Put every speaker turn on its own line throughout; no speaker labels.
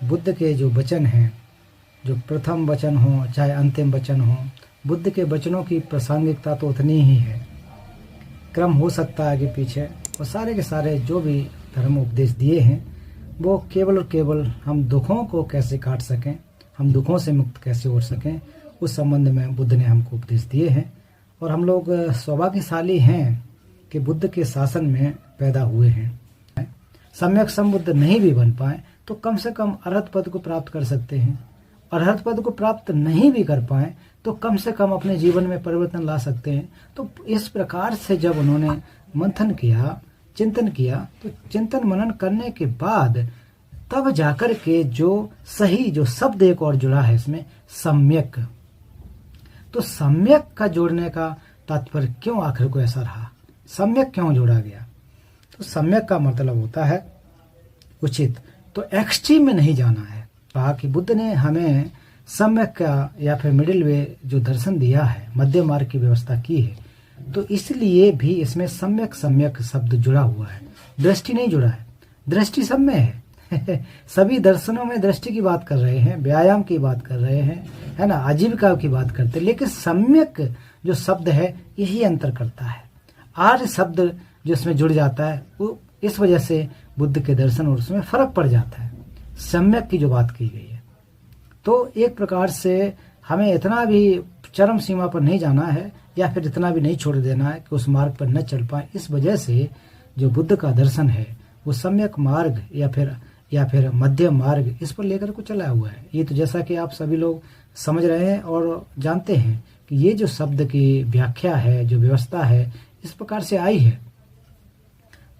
बुद्ध के जो वचन हैं, जो प्रथम वचन हो चाहे अंतिम वचन हो, बुद्ध के वचनों की प्रासंगिकता तो उतनी ही है। क्रम हो सकता है आगे पीछे, और सारे के सारे जो भी धर्म उपदेश दिए हैं वो केवल और केवल हम दुखों को कैसे काट सकें, हम दुखों से मुक्त कैसे हो सकें, उस संबंध में बुद्ध ने हमको उपदेश दिए हैं। और हम लोग सौभाग्यशाली हैं कि बुद्ध के शासन में पैदा हुए हैं। सम्यक संबुद्ध नहीं भी बन पाए तो कम से कम अरहत पद को प्राप्त कर सकते हैं। अरहत पद को प्राप्त नहीं भी कर पाए तो कम से कम अपने जीवन में परिवर्तन ला सकते हैं। तो इस प्रकार से जब उन्होंने मंथन किया, चिंतन किया, तो चिंतन मनन करने के बाद तब जाकर के जो सही जो शब्द एक और जुड़ा है इसमें, सम्यक। तो सम्यक का जोड़ने का तात्पर्य क्यों आखिर को ऐसा रहा, सम्यक क्यों जोड़ा गया? तो सम्यक का मतलब होता है उचित, तो एक्सट्रीम में नहीं जाना है। कहा कि बुद्ध ने हमें सम्यक का या फिर मिडिल वे जो दर्शन दिया है, मध्य मार्ग की व्यवस्था की है, तो इसलिए भी इसमें सम्यक सम्यक शब्द जुड़ा हुआ है, दृष्टि नहीं जुड़ा है। दृष्टि सब में है सभी दर्शनों में दृष्टि की बात कर रहे हैं, व्यायाम की बात कर रहे हैं, है ना, आजीविका की बात करते हैं, लेकिन सम्यक जो शब्द है यही अंतर करता है। आर्य शब्द जो इसमें जुड़ जाता है वो इस वजह से बुद्ध के दर्शन और उसमें फर्क पड़ जाता है, सम्यक की जो बात की गई है। तो एक प्रकार से हमें इतना भी चरम सीमा पर नहीं जाना है या फिर इतना भी नहीं छोड़ देना है कि उस मार्ग पर न चल पाए। इस वजह से जो बुद्ध का दर्शन है वो सम्यक मार्ग या फिर मध्य मार्ग इस पर लेकर को चला हुआ है। ये तो जैसा कि आप सभी लोग समझ रहे हैं और जानते हैं कि ये जो शब्द की व्याख्या है, जो व्यवस्था है, इस प्रकार से आई है।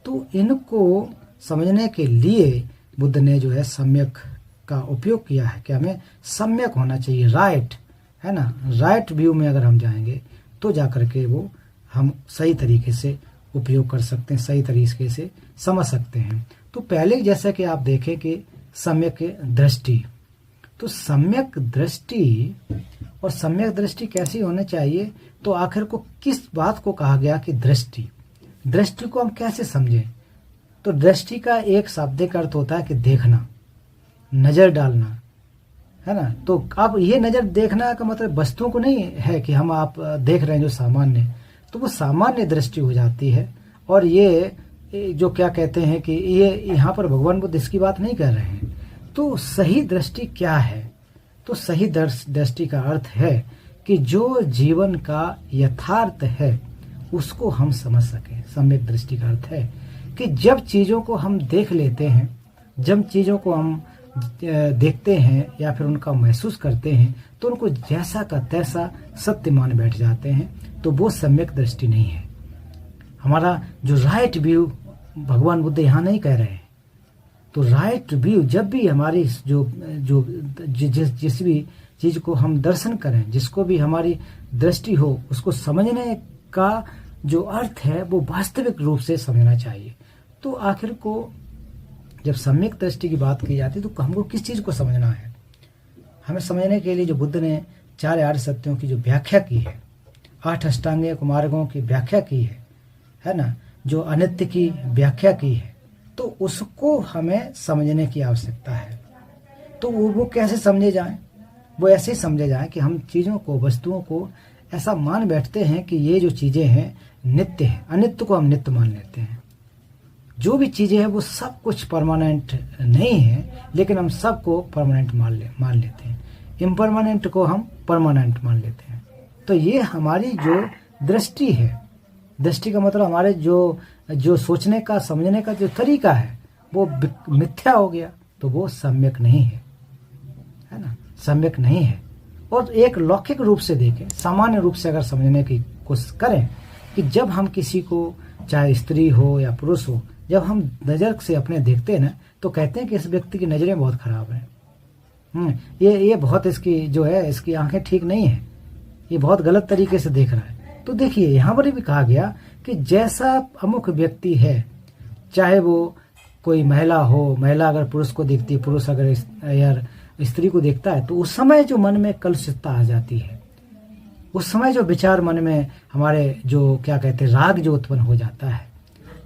तो इनको समझने के लिए बुद्ध ने जो है सम्यक का उपयोग किया है कि हमें सम्यक होना चाहिए, राइट, है ना, राइट व्यू में अगर हम जाएंगे तो जाकर के वो हम सही तरीके से उपयोग कर सकते हैं, सही तरीके से समझ सकते हैं। तो पहले जैसा कि आप देखें कि सम्यक दृष्टि, तो सम्यक दृष्टि और सम्यक दृष्टि कैसी होनी चाहिए, तो आखिर को किस बात को कहा गया कि दृष्टि, दृष्टि को हम कैसे समझें? तो दृष्टि का एक शाब्दिक अर्थ होता है कि देखना, नजर डालना, है ना। तो आप ये नजर देखना का मतलब वस्तुओं को नहीं है कि हम आप देख रहे हैं जो सामान्य, तो वो सामान्य दृष्टि हो जाती है। और ये जो क्या कहते हैं कि ये यहाँ पर भगवान बुद्ध इसकी बात नहीं कर रहे हैं। तो सही दृष्टि क्या है? तो सही दृष्टि का अर्थ है कि जो जीवन का यथार्थ है उसको हम समझ सकें। सम्यक दृष्टि का अर्थ है कि जब चीजों को हम देख लेते हैं, जब चीजों को हम देखते हैं या फिर उनका महसूस करते हैं तो उनको जैसा का तैसा सत्य मान बैठ जाते हैं, तो वो सम्यक दृष्टि नहीं है। हमारा जो राइट व्यू भगवान बुद्ध यहाँ नहीं कह रहे हैं। तो राइट व्यू जब भी हमारी जिस भी चीज को हम दर्शन करें, जिसको भी हमारी दृष्टि हो, उसको समझने का जो अर्थ है वो वास्तविक रूप से समझना चाहिए। तो आखिर को जब सम्यक दृष्टि की बात की जाती है तो हमको किस चीज को समझना है? हमें समझने के लिए जो बुद्ध ने 4 आर्य सत्यों की जो व्याख्या की है, 8 अष्टांगिक मार्गों की व्याख्या की है ना, जो अनित्य की व्याख्या की है, तो उसको हमें समझने की आवश्यकता है। तो वो कैसे समझे जाएं? वो ऐसे ही समझे जाएं कि हम चीजों को, वस्तुओं को ऐसा मान बैठते हैं कि ये जो चीजें हैं नित्य है, अनित्य को हम नित्य मान लेते हैं। जो भी चीजें हैं वो सब कुछ परमानेंट नहीं है, लेकिन हम सबको परमानेंट मान लेते हैं। इम्परमानेंट को हम परमानेंट मान लेते हैं। तो ये हमारी जो दृष्टि है, दृष्टि का मतलब हमारे जो सोचने का, समझने का जो तरीका है वो मिथ्या हो गया, तो वो सम्यक नहीं है ना, सम्यक नहीं है। और एक लौकिक रूप से देखें, सामान्य रूप से अगर समझने की कोशिश करें कि जब हम किसी को, चाहे स्त्री हो या पुरुष हो, जब हम नजर से अपने देखते हैं ना, तो कहते हैं कि इस व्यक्ति की नजरें बहुत खराब हैं, ये बहुत इसकी जो है, इसकी आंखें ठीक नहीं है, ये बहुत गलत तरीके से देख रहा है। तो देखिए यहाँ पर भी कहा गया कि जैसा अमुक व्यक्ति है, चाहे वो कोई महिला हो, महिला अगर पुरुष को देखती है, पुरुष अगर यार स्त्री को देखता है, तो उस समय जो मन में कलुषितता आ जाती है, उस समय जो विचार मन में हमारे जो क्या कहते हैं राग जो उत्पन्न हो जाता है,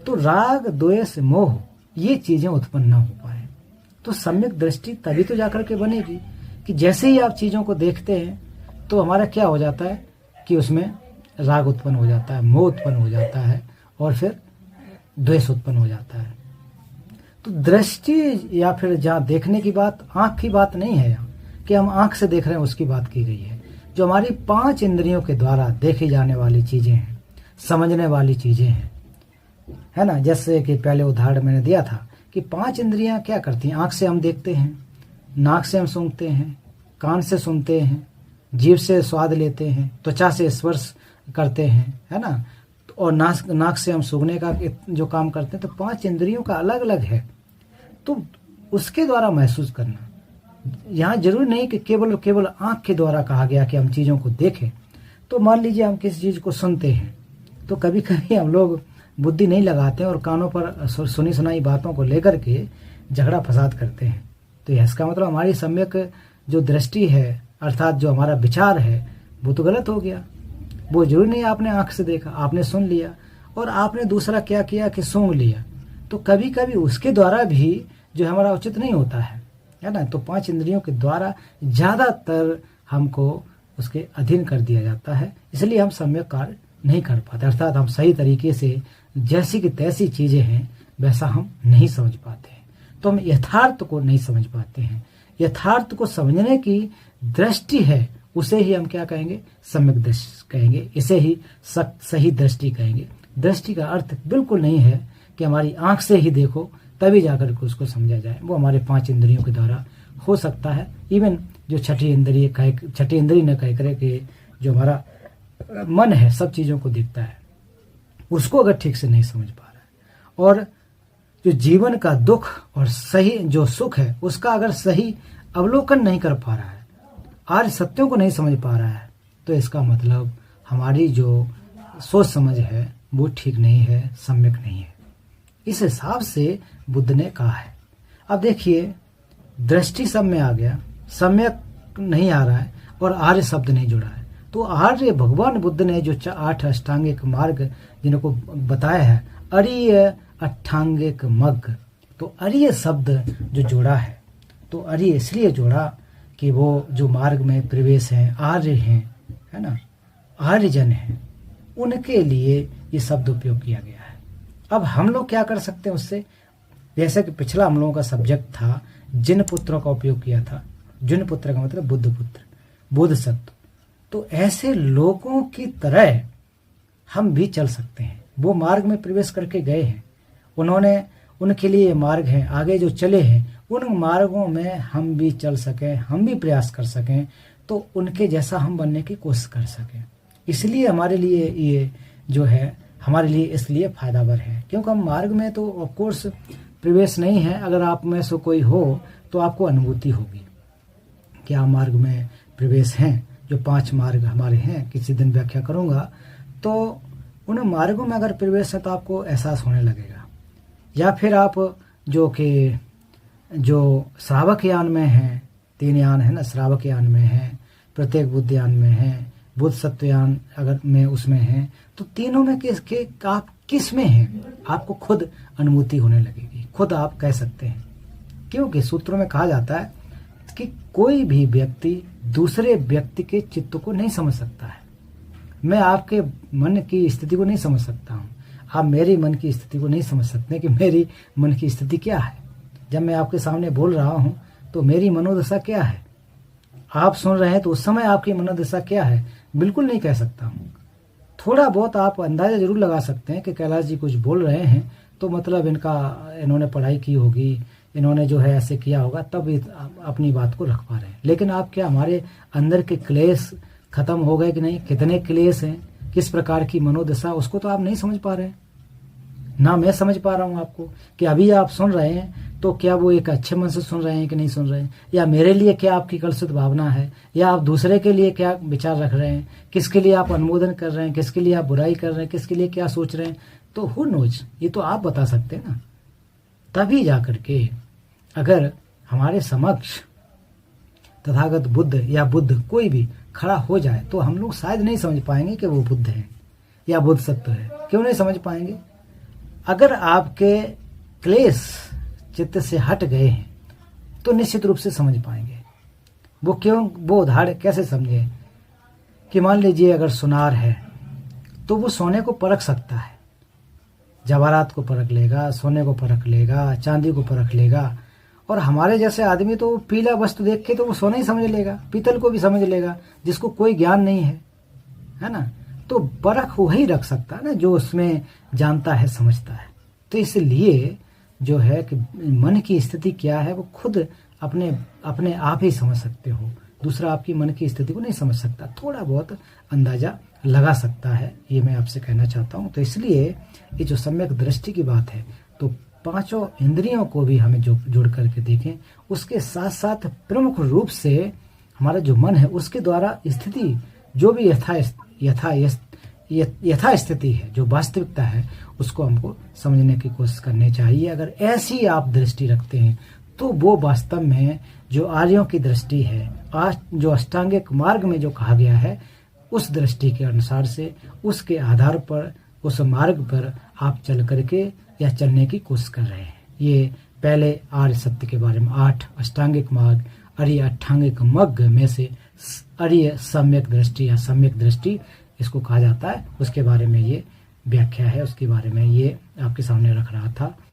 तो राग, द्वेष, मोह ये चीजें उत्पन्न न हो पाए। तो सम्यक दृष्टि तभी तो जाकर के बनेगी कि जैसे ही आप चीज़ों को देखते हैं तो हमारा क्या हो जाता है कि उसमें राग उत्पन्न हो जाता है, मोह उत्पन्न हो जाता है और फिर द्वेष उत्पन्न हो जाता है। तो दृष्टि या फिर जहाँ देखने की बात, आँख की बात नहीं है यहाँ कि हम आँख से देख रहे हैं, उसकी बात की गई है। जो हमारी 5 इंद्रियों के द्वारा देखी जाने वाली चीज़ें हैं, समझने वाली चीज़ें हैं, है ना। जैसे कि पहले उदाहरण मैंने दिया था कि 5 इंद्रियां क्या करती हैं। आँख से हम देखते हैं, नाक से हम सूंघते हैं, कान से सुनते हैं, जीभ से स्वाद लेते हैं, त्वचा से स्पर्श करते हैं, है ना, और नाक से हम सूंघने का जो काम करते हैं। तो 5 इंद्रियों का अलग अलग है, तो उसके द्वारा महसूस करना। यहाँ जरूरी नहीं कि केवल आँख के द्वारा कहा गया कि हम चीज़ों को देखें। तो मान लीजिए हम किसी चीज़ को सुनते हैं, तो कभी कभी हम लोग बुद्धि नहीं लगाते हैं और कानों पर सुनी सुनाई बातों को लेकर के झगड़ा फसाद करते हैं। तो इसका मतलब हमारी सम्यक जो दृष्टि है, अर्थात जो हमारा विचार है, वो तो गलत हो गया। वो जरूरी नहीं आपने आँख से देखा, आपने सुन लिया और आपने दूसरा क्या किया कि सूंघ लिया। तो कभी कभी उसके द्वारा भी जो हमारा उचित नहीं होता है ना। तो 5 इंद्रियों के द्वारा ज़्यादातर हमको उसके अधीन कर दिया जाता है, इसलिए हम सम्यक कार्य नहीं कर पाते। अर्थात हम सही तरीके से जैसी कि तैसी चीज़ें हैं वैसा हम नहीं समझ पाते हैं। तो हम यथार्थ को नहीं समझ पाते हैं। यथार्थ को समझने की दृष्टि है, उसे ही हम क्या कहेंगे, सम्यक दृष्टि कहेंगे। इसे ही सही दृष्टि कहेंगे। दृष्टि का अर्थ बिल्कुल नहीं है कि हमारी आंख से ही देखो तभी जाकर के उसको समझा जाए। वो हमारे 5 इंद्रियों के द्वारा हो सकता है। इवन जो छठी इंद्रिय न कह करे कि जो हमारा मन है सब चीज़ों को देखता है, उसको अगर ठीक से नहीं समझ पा रहा है और जो जीवन का दुख और सही जो सुख है उसका अगर सही अवलोकन नहीं कर पा रहा है, आर्य सत्यों को नहीं समझ पा रहा है, तो इसका मतलब हमारी जो सोच समझ है वो ठीक नहीं है, सम्यक नहीं है। इस हिसाब से बुद्ध ने कहा है। अब देखिए, दृष्टि सब में आ गया, सम्यक नहीं आ रहा है और आर्य शब्द नहीं जुड़ा है। तो आर्य भगवान बुद्ध ने जो 8 अष्टांगिक मार्ग जिनको बताया है, अरिय अष्टांगिक मग्ग, तो अरिय शब्द जो जोड़ा है, तो अरिय इसलिए जोड़ा कि वो जो मार्ग में प्रवेश हैं, आर्य हैं, है ना, आर्यजन हैं, उनके लिए ये शब्द उपयोग किया गया है। अब हम लोग क्या कर सकते हैं उससे, जैसे कि पिछला हम लोगों का सब्जेक्ट था, जिन पुत्रों का उपयोग किया था। जिन पुत्र का मतलब बुद्ध पुत्र, बोधिसत्व। तो ऐसे लोगों की तरह हम भी चल सकते हैं। वो मार्ग में प्रवेश करके गए हैं, उनके लिए मार्ग है, आगे जो चले हैं उन मार्गों में हम भी चल सकें, हम भी प्रयास कर सकें, तो उनके जैसा हम बनने की कोशिश कर सकें। इसलिए हमारे लिए ये जो है हमारे लिए इसलिए फायदावर है, क्योंकि हम मार्ग में तो ऑफ कोर्स प्रवेश नहीं है। अगर आप में से कोई हो तो आपको अनुभूति होगी कि आप मार्ग में प्रवेश हैं। जो 5 मार्ग हमारे हैं, किसी दिन व्याख्या करूँगा, तो उन मार्गों में अगर प्रवेश है तो आपको एहसास होने लगेगा। या फिर आप जो श्रावक यान में हैं, 3 यान है ना, श्रावक यान में है, प्रत्येक बुद्ध यान में है, बुद्ध सत्वयान अगर में उसमें है, तो तीनों में आप किस में हैं आपको खुद अनुभूति होने लगेगी, खुद आप कह सकते हैं। क्योंकि सूत्रों में कहा जाता है कि कोई भी व्यक्ति दूसरे व्यक्ति के चित्त को नहीं समझ सकता है। मैं आपके मन की स्थिति को नहीं समझ सकता हूँ, आप मेरी मन की स्थिति को नहीं समझ सकते कि मेरी मन की स्थिति क्या है। जब मैं आपके सामने बोल रहा हूँ तो मेरी मनोदशा क्या है, आप सुन रहे हैं तो उस समय आपकी मनोदशा क्या है, बिल्कुल नहीं कह सकता हूँ। थोड़ा बहुत आप अंदाजा जरूर लगा सकते हैं कि कैलाश जी कुछ बोल रहे हैं तो मतलब इन्होंने पढ़ाई की होगी, इन्होंने जो है ऐसे किया होगा, तब अपनी बात को रख पा रहे हैं। लेकिन आप क्या हमारे अंदर के क्लेश खत्म हो गए कि नहीं, कितने क्लेश हैं, किस प्रकार की मनोदशा, उसको तो आप नहीं समझ पा रहे हैं। ना मैं समझ पा रहा हूँ आपको कि अभी आप सुन रहे हैं तो क्या वो एक अच्छे मन से सुन रहे हैं कि नहीं सुन रहे हैं, या मेरे लिए क्या आपकी कलुषित भावना है, या आप दूसरे के लिए क्या विचार रख रहे हैं, किसके लिए आप अनुमोदन कर रहे हैं, किसके लिए आप बुराई कर रहे हैं, किसके लिए क्या सोच रहे हैं, तो हु नोज, ये तो आप बता सकते हैं ना। तभी जाकर के अगर हमारे समक्ष तथागत बुद्ध या बुद्ध कोई भी खड़ा हो जाए तो हम लोग शायद नहीं समझ पाएंगे कि वो बुद्ध है या बुद्ध सत्व है। क्यों नहीं समझ पाएंगे? अगर आपके क्लेश चित्त से हट गए हैं तो निश्चित रूप से समझ पाएंगे। वो उदाहरण कैसे समझे कि मान लीजिए अगर सुनार है तो वो सोने को परख सकता है, जवाहरात को परख लेगा, सोने को परख लेगा, चांदी को परख लेगा। और हमारे जैसे आदमी तो पीला वस्तु देख के तो वो सोना ही समझ लेगा, पीतल को भी समझ लेगा, जिसको कोई ज्ञान नहीं है ना। तो परख वही रख सकता है ना जो उसमें जानता है, समझता है। तो इसलिए जो है कि मन की स्थिति क्या है वो खुद अपने आप ही समझ सकते हो। दूसरा आपकी मन की स्थिति को नहीं समझ सकता, थोड़ा बहुत अंदाजा लगा सकता है, ये मैं आपसे कहना चाहता हूँ। तो इसलिए ये जो सम्यक दृष्टि की बात है, तो पांचों इंद्रियों को भी हमें जोड़ करके देखें। उसके साथ साथ प्रमुख रूप से हमारा जो मन है उसके द्वारा स्थिति जो भी यथा स्थिति है, जो वास्तविकता है, उसको हमको समझने की कोशिश करनी चाहिए। अगर ऐसी आप दृष्टि रखते हैं तो वो वास्तव में जो आर्यों की दृष्टि है, जो अष्टांगिक मार्ग में जो कहा गया है, उस दृष्टि के अनुसार से, उसके आधार पर, उस मार्ग पर आप चल करके या चलने की कोशिश कर रहे हैं। ये पहले आर्य सत्य के बारे में 8 अष्टांगिक मार्ग, आर्य अष्टांगिक मग्ग में से आर्य सम्यक दृष्टि या सम्यक दृष्टि इसको कहा जाता है, उसके बारे में ये व्याख्या है, उसके बारे में ये आपके सामने रख रहा था।